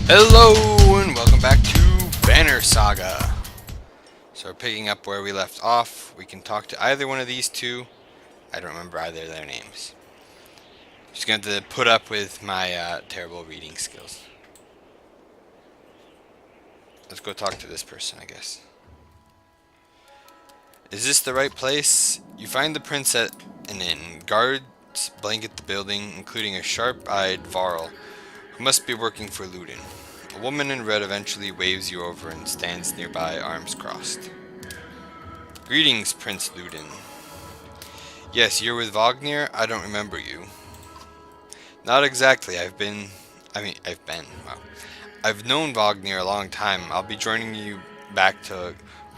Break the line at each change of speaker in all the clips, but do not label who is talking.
Hello and welcome back to Banner Saga. So we're picking up where we left off. We can talk to either one of these two. I don't remember either of their names. Just going to have to put up with my terrible reading skills. Let's go talk to this person, I guess. Is this the right place? You find the prince at an inn. Guards blanket the building, including a sharp-eyed Varl who must be working for Ludin. A woman in red eventually waves you over and stands nearby, arms crossed. Greetings, Prince Ludin. Yes, you're with Wagner? I don't remember you. Not exactly. Wow. I've known Wagner a long time. I'll be joining you back to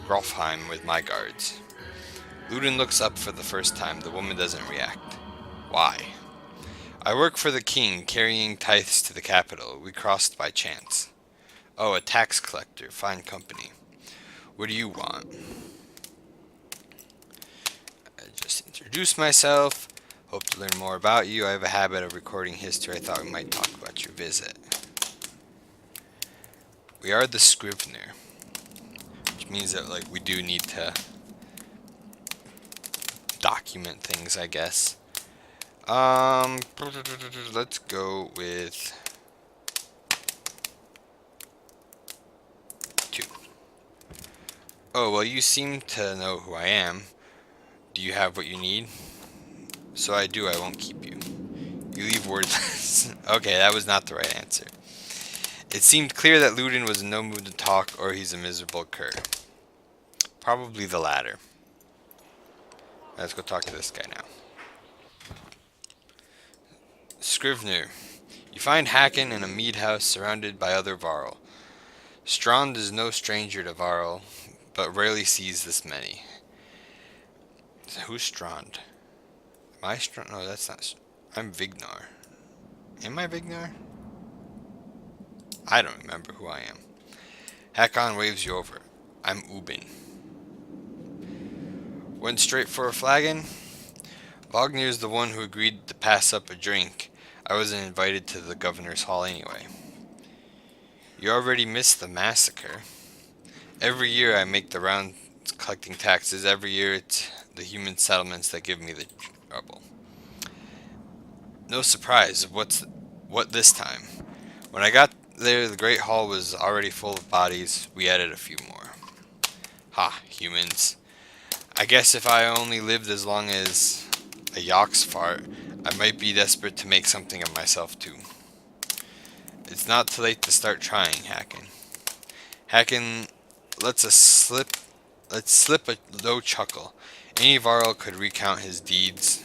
Grofheim with my guards. Ludin looks up for the first time. The woman doesn't react. Why? I work for the king, carrying tithes to the capital. We crossed by chance. Oh, a tax collector. Fine company. What do you want? I just introduce myself. Hope to learn more about you. I have a habit of recording history. I thought we might talk about your visit. We are the Scrivener, which means that we do need to document things, I guess. Let's go with 2. Oh, well, you seem to know who I am. Do you have what you need? So I do, I won't keep you. You leave wordless. Okay, that was not the right answer. It seemed clear that Ludin was in no mood to talk, or he's a miserable cur. Probably the latter. Let's go talk to this guy now. Scrivener. You find Hacken in a mead house surrounded by other Varl. Strand is no stranger to Varl, but rarely sees this many. Who's Strand? Am I Strand? No, that's not. I'm Vignar. Am I Vignar? I don't remember who I am. Hakon waves you over. I'm Ubin. Went straight for a flagon? Wagner's the one who agreed to pass up a drink. I wasn't invited to the governor's hall anyway. You already missed the massacre. Every year I make the rounds collecting taxes. Every year it's the human settlements that give me the trouble. No surprise. What this time? When I got there, the Great Hall was already full of bodies. We added a few more. Ha, humans. I guess if I only lived as long as a Yox fart, I might be desperate to make something of myself too. It's not too late to start trying, Hacken. Hacken lets slip a low chuckle. Any Varl could recount his deeds,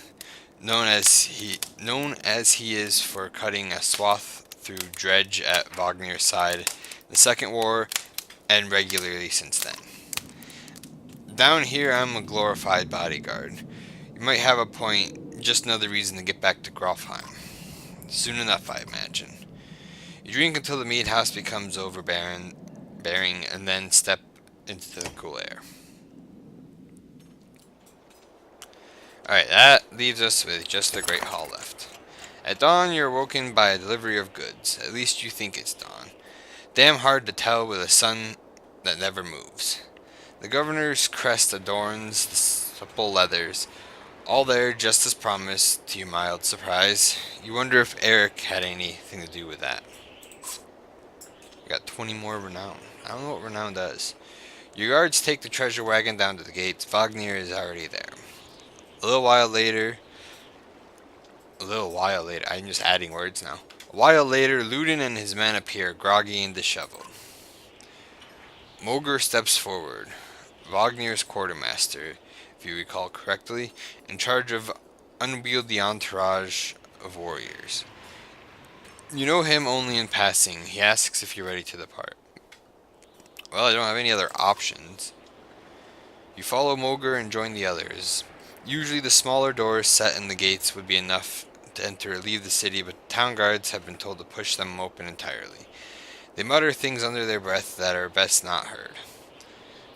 known as he is for cutting a swath through Dredge at Wagner's side, the Second War, and regularly since then. Down here, I'm a glorified bodyguard. You might have a point, just another reason to get back to Grofheim. Soon enough, I imagine. You drink until the mead house becomes overbearing, and then step into the cool air. Alright, that leaves us with just the Great Hall left. At dawn, you're woken by a delivery of goods. At least you think it's dawn. Damn hard to tell with a sun that never moves. The governor's crest adorns the supple leathers. All there, just as promised, to your mild surprise. You wonder if Eric had anything to do with that. We got 20 more renown. I don't know what renown does. Your guards take the treasure wagon down to the gates. Wagner is already there. A little while later, I'm just adding words now. A while later, Ludin and his men appear, groggy and disheveled. Moger steps forward. Wagner's quartermaster, if you recall correctly, in charge of unwieldy entourage of warriors. You know him only in passing. He asks if you're ready to depart. Well, I don't have any other options. You follow Moger and join the others. Usually the smaller doors set in the gates would be enough to enter or leave the city, but town guards have been told to push them open entirely. They mutter things under their breath that are best not heard.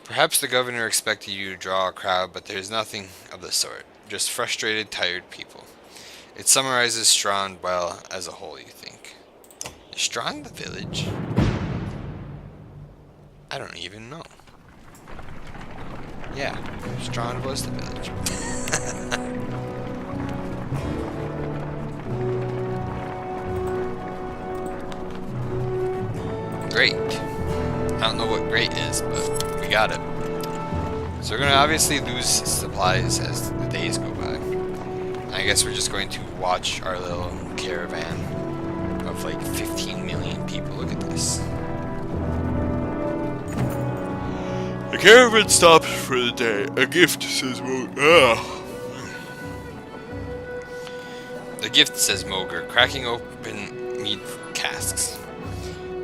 Perhaps the governor expected you to draw a crowd, but there's nothing of the sort. Just frustrated, tired people. It summarizes Strand well as a whole, you think. Strong the village? I don't even know. Yeah, Strand was the village. Great. I don't know what great is, but we got it. So we're gonna obviously lose supplies as the days go by. I guess we're just going to watch our little caravan of like 15 million people. Look at this. The caravan stops for the day. A gift says Moger. The gift says Moger, cracking open mead casks.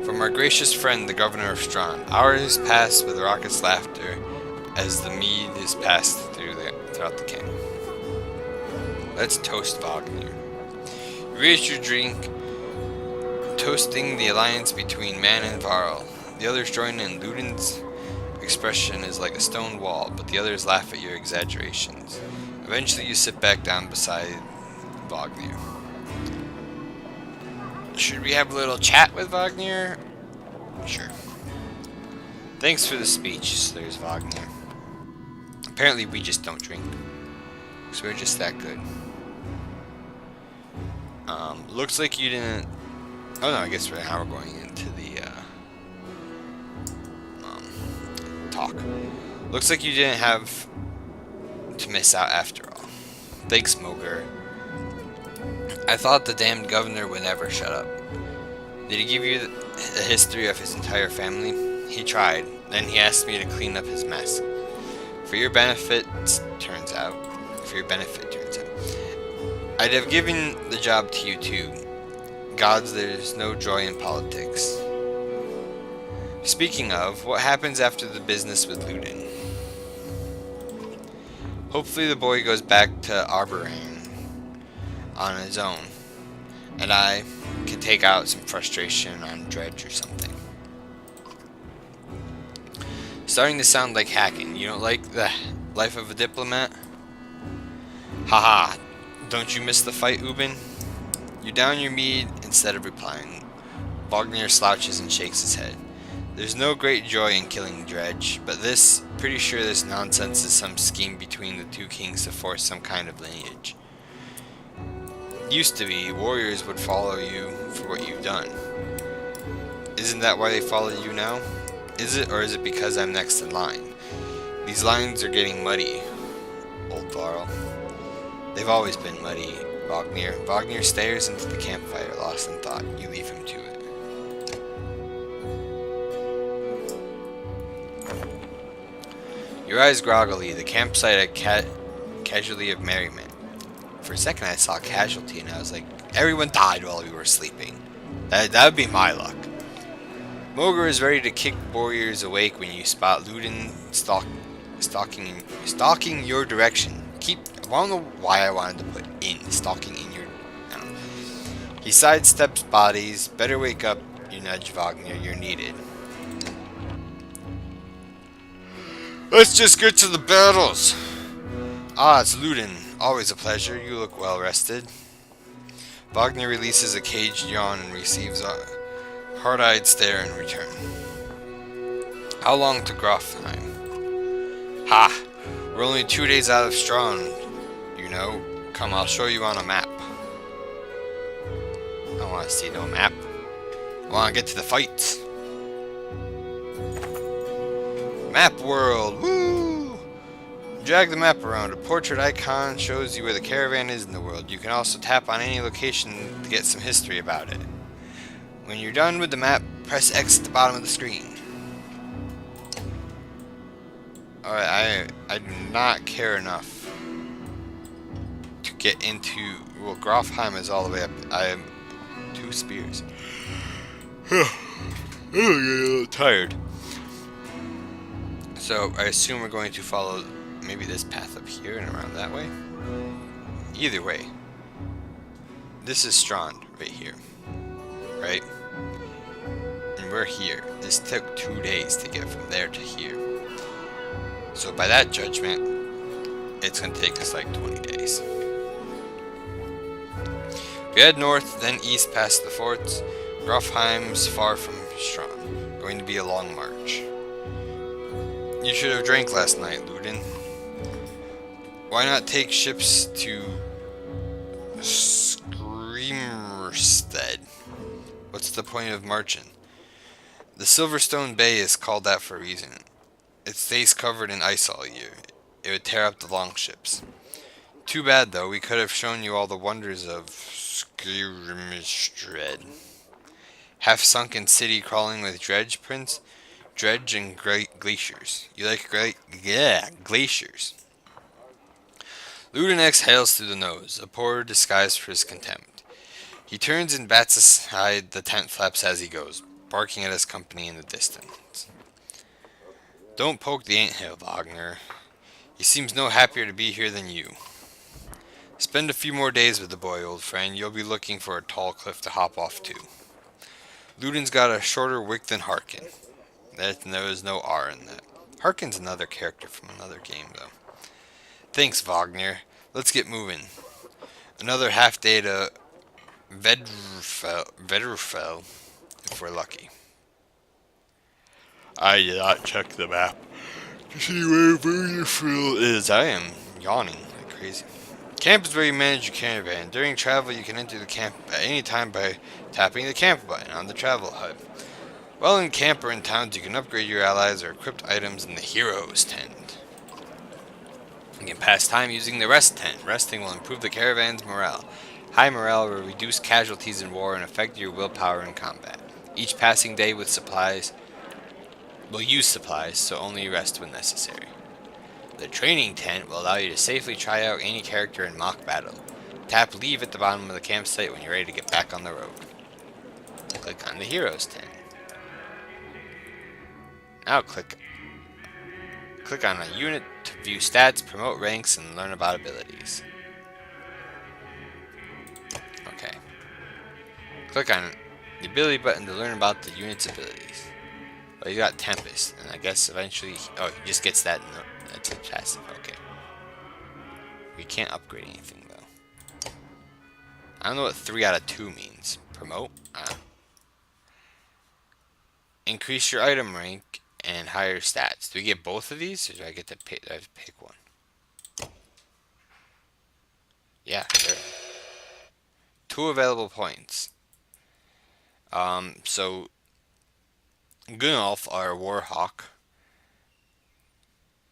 From our gracious friend, the governor of Strand. Hours pass with raucous laughter as the mead is passed throughout the camp. Let's toast Wagner. Raise your drink, toasting the alliance between man and Varl. The others join in. Ludin's expression is like a stone wall, but the others laugh at your exaggerations. Eventually you sit back down beside Wagner. Should we have a little chat with Wagner? Sure. Thanks for the speech, slurs Wagner. Apparently we just don't drink. So we're just that good. Looks like you didn't... Oh no, I guess now we're going into the talk. Looks like you didn't have to miss out after all. Thanks, Moger. I thought the damned governor would never shut up. Did he give you the history of his entire family? He tried. Then he asked me to clean up his mess. For your benefit, turns out. I'd have given the job to you too. Gods, there's no joy in politics. Speaking of, what happens after the business with Ludin? Hopefully the boy goes back to Arboran on his own, and I can take out some frustration on Dredge or something. Starting to sound like hacking. You don't like the life of a diplomat? Haha, don't you miss the fight, Ubin? You down your mead instead of replying. Wagner slouches and shakes his head. There's no great joy in killing Dredge, but pretty sure this nonsense is some scheme between the two kings to force some kind of lineage. Used to be, warriors would follow you for what you've done. Isn't that why they follow you now? Is it, or is it because I'm next in line? These lines are getting muddy, old Varl. They've always been muddy, Wagner. Wagner stares into the campfire, lost in thought. You leave him to it. Your eyes groggily, the campsite casualty of merriment. For a second I saw casualty and I was like, everyone died while we were sleeping. That would be my luck. Moger is ready to kick warriors awake when you spot Ludin stalking your direction. I don't know why I wanted to put in. Stalking in your... I don't know. He sidesteps bodies. Better wake up, you nudge Wagner. You're needed. Let's just get to the battles. Ah, it's Ludin. Always a pleasure. You look well rested. Wagner releases a caged yawn and receives a hard-eyed stare in return. How long to Grofheim? Ha! We're only 2 days out of Strand, you know. Come, I'll show you on a map. I don't want to see no map. I want to get to the fights. Map world, woo! Drag the map around. A portrait icon shows you where the caravan is in the world. You can also tap on any location to get some history about it. When you're done with the map, press X at the bottom of the screen. Alright, I do not care enough to get into... Well, Grofheim is all the way up. I am 2 spears. I'm getting a little tired. So, I assume we're going to follow maybe this path up here and around that way. Either way. This is Strand, right here. Right? And we're here. This took 2 days to get from there to here. So by that judgment, it's going to take us like 20 days. We head north, then east past the forts. Grofheim's far from strong. Going to be a long march. You should have drank last night, Ludin. Why not take ships to Screamerstead? What's the point of marching? The Silverstone Bay is called that for a reason. It stays covered in ice all year. It would tear up the longships. Too bad, though. We could have shown you all the wonders of Skirmistred. Half-sunken city crawling with dredge, Prince. Dredge and glaciers. You like glaciers. Ludin exhales through the nose, a poor disguise for his contempt. He turns and bats aside the tent flaps as he goes, barking at his company in the distance. Don't poke the anthill, Wagner. He seems no happier to be here than you. Spend a few more days with the boy, old friend. You'll be looking for a tall cliff to hop off to. Ludin's got a shorter wick than Harkin. There is no R in that. Harkin's another character from another game, though. Thanks, Wagner. Let's get moving. Another half day to Vedrufel, if we're lucky. I did not check the map to see where Vedrufel is. I am yawning like crazy. Camp is where you manage your caravan. During travel, you can enter the camp at any time by tapping the camp button on the travel HUD. While in camp or in towns, you can upgrade your allies or equipped items in the Heroes tent. You can pass time using the Rest tent. Resting will improve the caravan's morale. High morale will reduce casualties in war and affect your willpower in combat. Each passing day with supplies will use supplies, so only rest when necessary. The training tent will allow you to safely try out any character in mock battle. Tap leave at the bottom of the campsite when you're ready to get back on the road. Click on the Heroes tent. Now click on a unit to view stats, promote ranks, and learn about abilities. Okay. Click on the ability button to learn about the unit's abilities. Well, you got Tempest, and I guess eventually... Oh, he just gets that. That's a passive. Okay. We can't upgrade anything, though. I don't know what 3 out of 2 means. Promote? Increase your item rank and higher stats. Do we get both of these, or do I get to pick? Do I have to pick one? Yeah, sure. 2 available points. So Gunnulf, our Warhawk.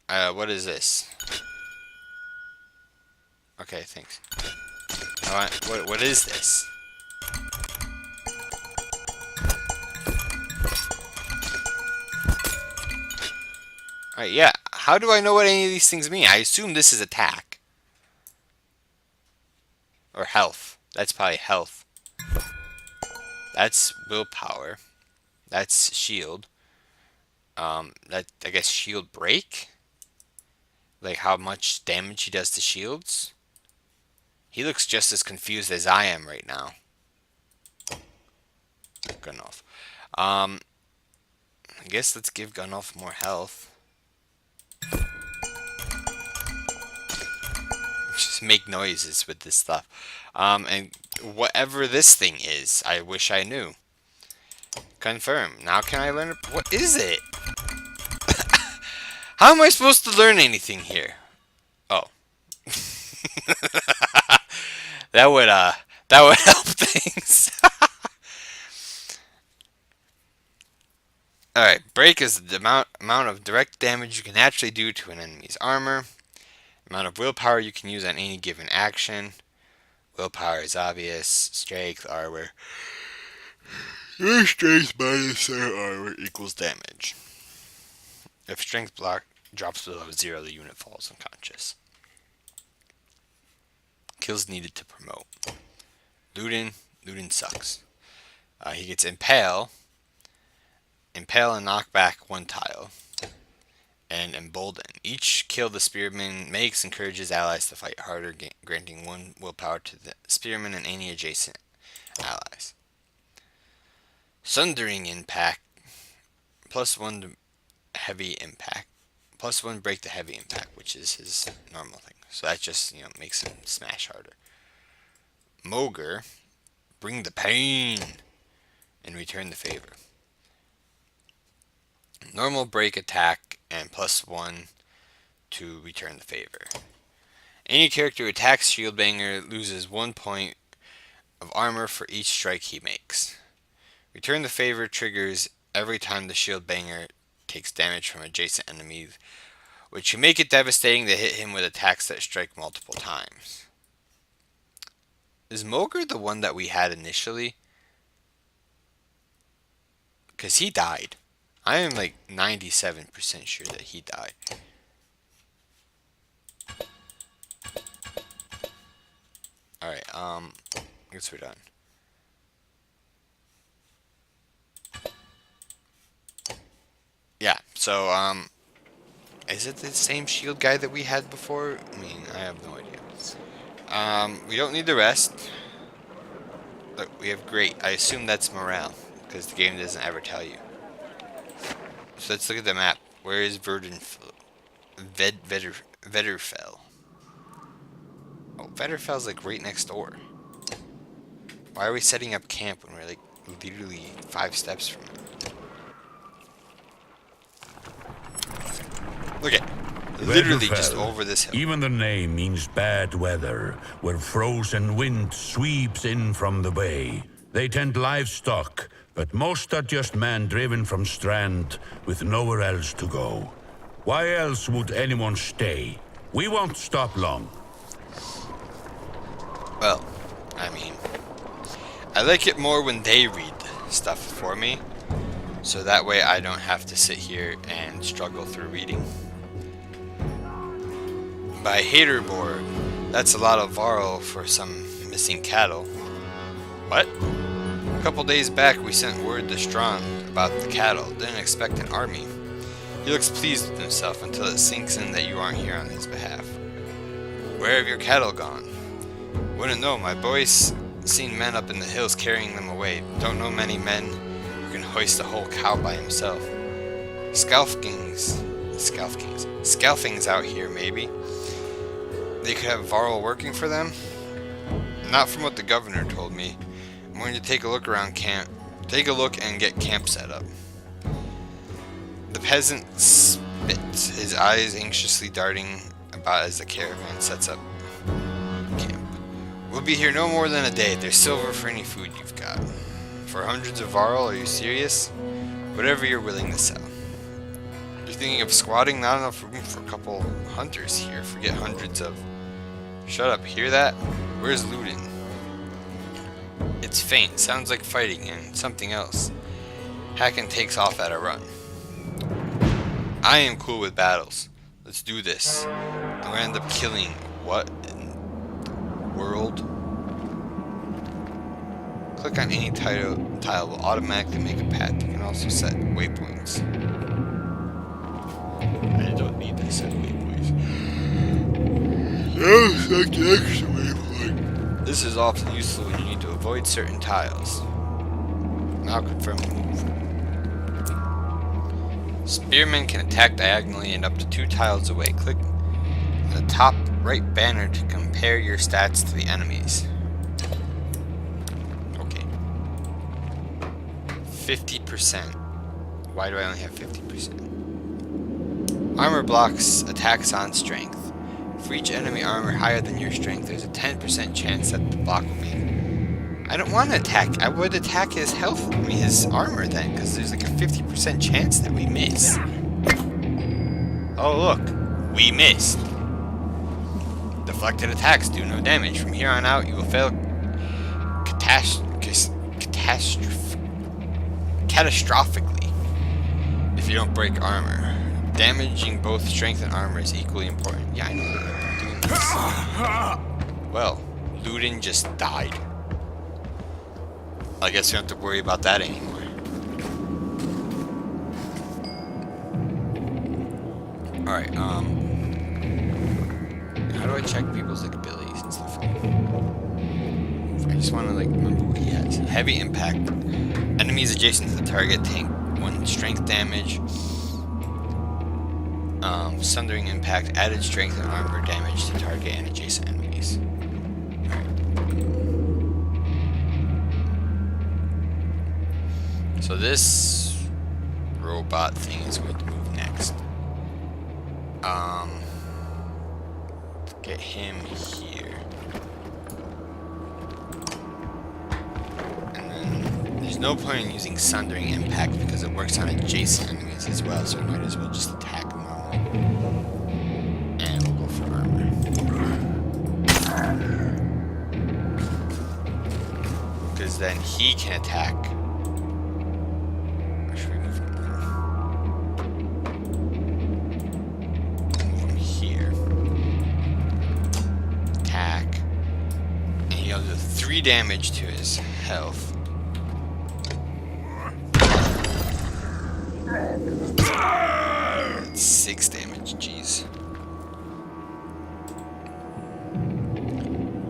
What is this? Okay, thanks. What is this? Alright, yeah. How do I know what any of these things mean? I assume this is attack. Or health. That's probably health. That's willpower. That's shield. That, I guess, shield break? Like how much damage he does to shields? He looks just as confused as I am right now. Gunnulf. I guess let's give Gunnulf more health. Just make noises with this stuff. And whatever this thing is, I wish I knew. Confirm. Now can I learn? What is it? How am I supposed to learn anything here? Oh. that would help things. Alright, break is the amount of direct damage you can actually do to an enemy's armor. Amount of willpower you can use on any given action. Willpower is obvious. Strength, armor. Your strength minus their armor equals damage. If strength block drops below 0, the unit falls unconscious. Kills needed to promote. Ludin sucks. He gets Impale. Impale and knock back 1 tile. And Embolden. Each kill the spearman makes encourages allies to fight harder, granting 1 willpower to the spearman and any adjacent allies. Sundering Impact. +1 to heavy impact. +1 break to heavy impact, which is his normal thing. So that just, makes him smash harder. Mogre. Bring the pain. and return the favor. Normal break attack and +1 to return the favor. Any character who attacks Shieldbanger loses 1 point of armor for each strike he makes. Return the favor triggers every time the Shieldbanger takes damage from adjacent enemies, which should make it devastating to hit him with attacks that strike multiple times. Is Mogre the one that we had initially? Because he died. I am like 97% sure that he died. Alright, I guess we're done. Yeah, so, is it the same shield guy that we had before? I mean, I have no idea. We don't need the rest. Look, we have great. I assume that's morale, because the game doesn't ever tell you. So let's look at the map. Where is Verdenfell? Vedderfell. Oh, Vedderfell's like right next door. Why are we setting up camp when we're like literally 5 steps from it? Look at literally just over this hill.
Even the name means bad weather, where frozen wind sweeps in from the bay. They tend livestock, but most are just men driven from Strand with nowhere else to go. Why else would anyone stay? We won't stop long.
Well, I mean, I like it more when they read stuff for me, so that way I don't have to sit here and struggle through reading. By Haterborg, that's a lot of Varl for some missing cattle. What? A couple days back we sent word to Strand about the cattle, didn't expect an army. He looks pleased with himself until it sinks in that you aren't here on his behalf. Where have your cattle gone? Wouldn't know, my boy's seen men up in the hills carrying them away. Don't know many men who can hoist a whole cow by himself. Scalfings out here, maybe. They could have Varl working for them? Not from what the governor told me. I'm going to take a look around camp. Take a look and get camp set up. The peasant spits, his eyes anxiously darting about as the caravan sets up camp. We'll be here no more than a day. There's silver for any food you've got. For hundreds of Varl, are you serious? Whatever you're willing to sell. You're thinking of squatting? Not enough room for a couple hunters here. Forget hundreds of... Shut up, hear that? Where's Ludin? It's faint, sounds like fighting and something else. Hakon takes off at a run. I am cool with battles. Let's do this. I'm gonna end up killing what in the world? Click on any tile will automatically make a path. You can also set waypoints. I don't need to set waypoints. Oh, select an extra waypoint. This is often useful when you need to avoid certain tiles. Now confirm the move. Spearmen can attack diagonally and up to 2 tiles away. Click the top right banner to compare your stats to the enemies. Okay. 50%. Why do I only have 50%? Armor blocks attacks on strength. For each enemy armor higher than your strength, there's a 10% chance that the block will make. I don't want to attack. I would attack his health, his armor then, because there's like a 50% chance that we miss. Oh look, we missed. Deflected attacks do no damage. From here on out, you will fail catastrophically if you don't break armor. Damaging both strength and armor is equally important. Yeah, I know that I'm doing this. Well, Ludin just died. I guess you don't have to worry about that anymore. Alright, how do I check people's like abilities and stuff? I just want to like remember what he has. Heavy impact. Enemies adjacent to the target take 1 strength damage. Sundering impact, added strength and armor damage to target and adjacent enemies. Alright. So this robot thing is going to move next. Get him here. And then there's no point in using Sundering Impact because it works on adjacent enemies as well, so we might as well just attack normal. And we'll go for armor. Because then he can attack. Or should we move him? Move him here. Attack. And he'll do 3 damage to his health. That's 6 damage, jeez.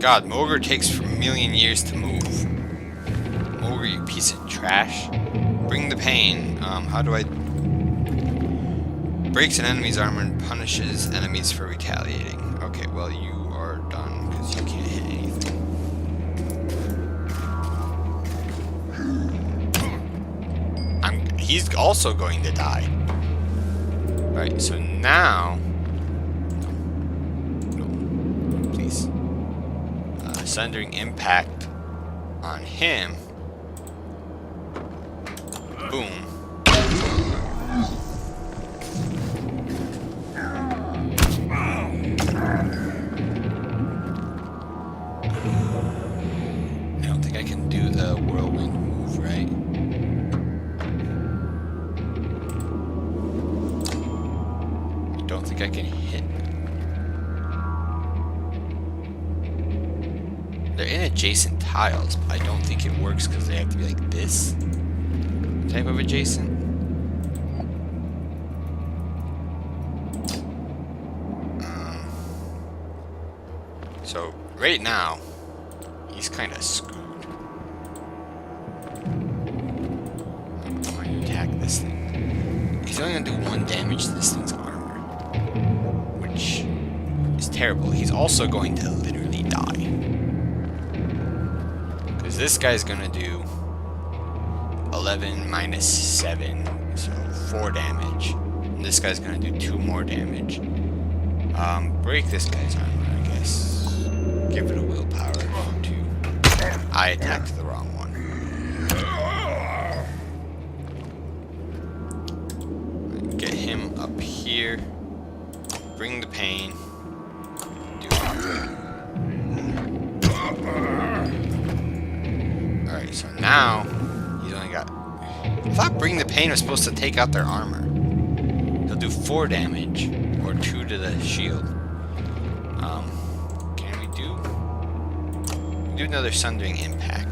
God, Mogre takes a million years to move. Mogre, you piece of trash. Bring the pain. How do I... Breaks an enemy's armor and punishes enemies for retaliating. Okay, well, you are done, because you can't hit anything. He's also going to die. Right, so now... No, please. Sundering Impact on him. Boom. I don't think I can do the whirlwind move, right? I don't think I can hit. They're in adjacent tiles, but I don't think it works because they have to be like this type of adjacent. So right now, he's kind of screwed. I'm going to attack this thing. He's only going to do 1 damage to this thing's armor, which is terrible. He's also going to literally die. Because this guy's going to do 11 minus 7, so 4 damage. And this guy's going to do 2 more damage. Break this guy's armor, I guess. Give it a willpower to... I attacked the wrong one. Get him up here. Bring the pain. Do Alright, so now he's only got... I thought Bring the Pain was supposed to take out their armor. He'll do 4 damage, or 2 to the shield. Can we do... Do another Sundering Impact.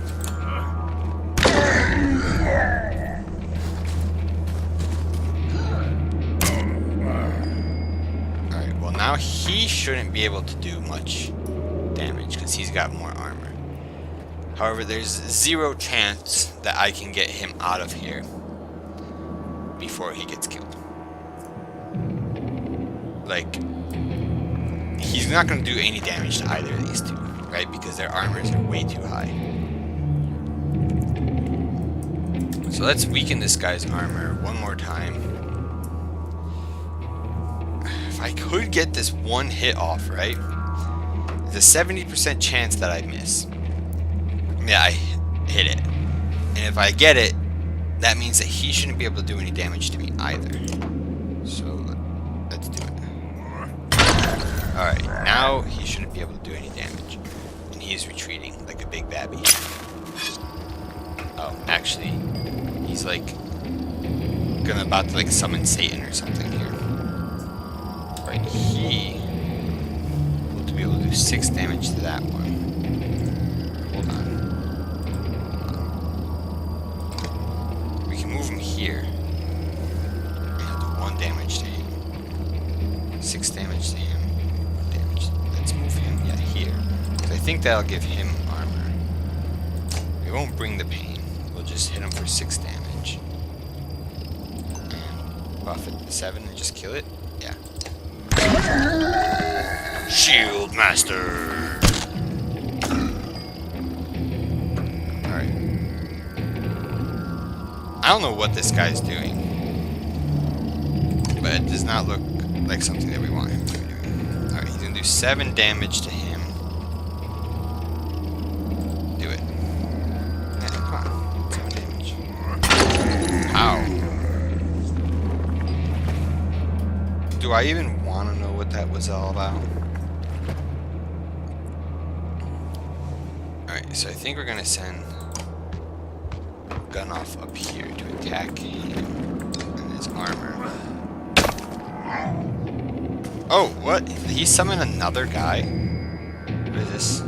Alright, well now he shouldn't be able to do much damage, because he's got more armor. However, there's 0 chance that I can get him out of here before he gets killed. Like, he's not going to do any damage to either of these two, right? Because their armors are way too high. So let's weaken this guy's armor one more time. If I could get this 1 hit off, right? There's a 70% chance that I miss. Yeah, I hit it. And if I get it, that means that he shouldn't be able to do any damage to me either. So, let's do it. Alright, now he shouldn't be able to do any damage. And he's retreating like a big babby. Oh, actually, he's like about to like summon Satan or something here. Right, he will be able to do 6 damage to that one. Hold on. We can move him here. And he'll do 1 damage to him. 6 damage to him. Let's move him, yeah, here. So I think that'll give him armor. We won't bring the pain. We'll just hit him for 6 damage. And buff it to 7 and just kill it? Yeah. Shield Master! Alright. I don't know what this guy's doing, but it does not look like something that we want him to be doing. Alright, he's gonna do 7 damage to him. Do it. Yeah, come on. 7 damage. Ow. Do I even want to know what that was all about? Alright, so I think we're gonna send gun off up here to attack him and his armor. Oh, what? He summoned another guy? What is this?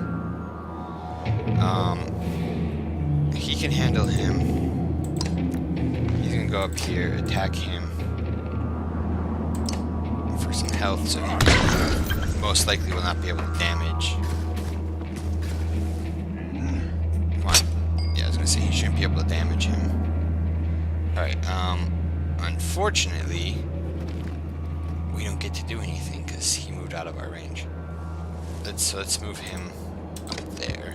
He can handle him. He's gonna go up here, attack him for some health, so he most likely will not be able to damage. Come on. Yeah, I was gonna say he shouldn't be able to damage him. Alright, unfortunately, we don't get to do anything because he moved out of our range. Let's move him up there.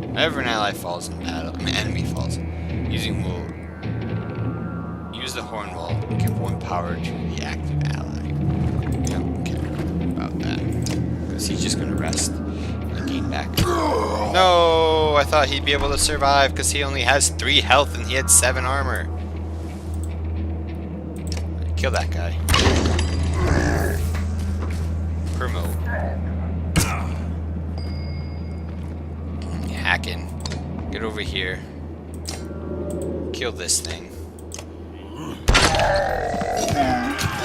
Whenever an ally falls in battle, I mean enemy falls, use the horn will give 1 power to the active ally. We don't care about that because he's just gonna rest and gain back. No, I thought he'd be able to survive because he only has 3 health and he had 7 armor. Kill that guy. Promote. Hacking. Get over here. Kill this thing.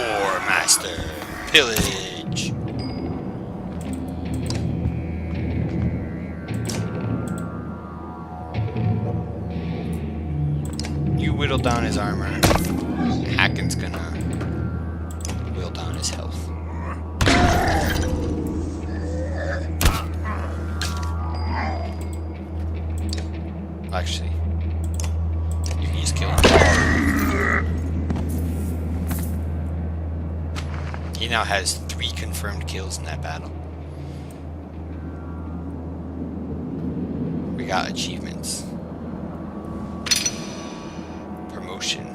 War Master. Pillage. You whittle down his armor. Hacking's gonna whittle down his health. Actually, you can just kill him. He now has 3 confirmed kills in that battle. We got achievements. Promotion.